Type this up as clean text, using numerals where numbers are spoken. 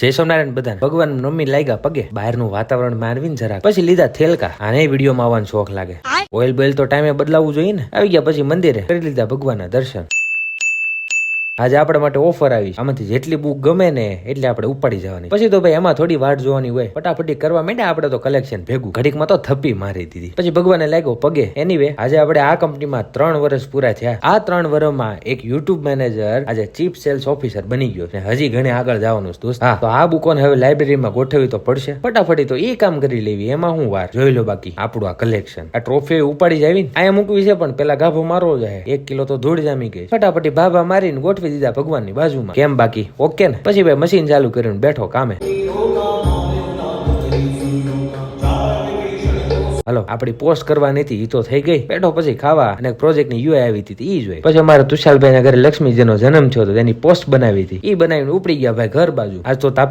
જય સોમનારાયણ બધા ભગવાન મમ્મી લાગ્યા પગે બહારનું વાતાવરણ મારવીને જરાક પછી લીધા થેલકા આને વિડીયોમાં આવવાનો શોખ લાગે ઓઇલ બોઇલ તો ટાઈમે બદલાવવું જોઈએ ને આવી ગયા પછી મંદિરે કરી લીધા ભગવાનના દર્શન આજે આપણા માટે ઓફર આવી આમાંથી જેટલી બુક ગમે ને એટલે આપણે ઉપાડી જવાની પછી તો ભાઈ એમાં થોડી વાટ જોવાની હોય ફટાફટી કરવા માંડ્યા આપણે તો કલેક્શન ભેગું ઘડીકમાં તો થપ્પી મારી દીધી પછી ભગવાને લાગ્યો પગે એનીવે આજે આપણે આ કંપનીમાં 3 વર્ષ પૂરા થયા આ 3 વર્ષમાં એક યુટ્યુબ મેનેજર આજે ચીફ સેલ્સ ઓફિસર બની ગયો ને હજી ઘણી આગળ જવાનું છે દોસ્ત. હા તો આ બુકોને હવે લાઇબ્રેરીમાં ગોઠવવી તો પડશે ફટાફટી તો એ કામ કરી લેવી એમાં હું વાર જોઈ લો બાકી આપણું આ કલેક્શન આ ટ્રોફી ઉપાડી જાવી ને અહીંયા મૂકવી છે પણ પેલા ગાભો મારવો જાય 1 કિલો તો ધૂળ જામી ગઈ ફટાફટી ભાભા મારીને ગોઠવી દીધા ભગવાનની બાજુમાં કેમ બાકી ઓકે ને પછી ભાઈ મશીન ચાલુ કરીને બેઠો કામે. હલો આપડી પોસ્ટ કરવાની હતી ઈ તો થઈ ગઈ બેઠો પછી ખાવા અને પ્રોજેક્ટ ની યુઆઈ આવી હતી ઈ જોઈ પછી અમારા તુષારભાઈ ના ઘરે લક્ષ્મીજી નો જન્મ થયો તો તેની પોસ્ટ બનાવી હતી ઈ બનાવીને ઉપડી ગયા ભાઈ ઘર બાજુ આજ તો તાપી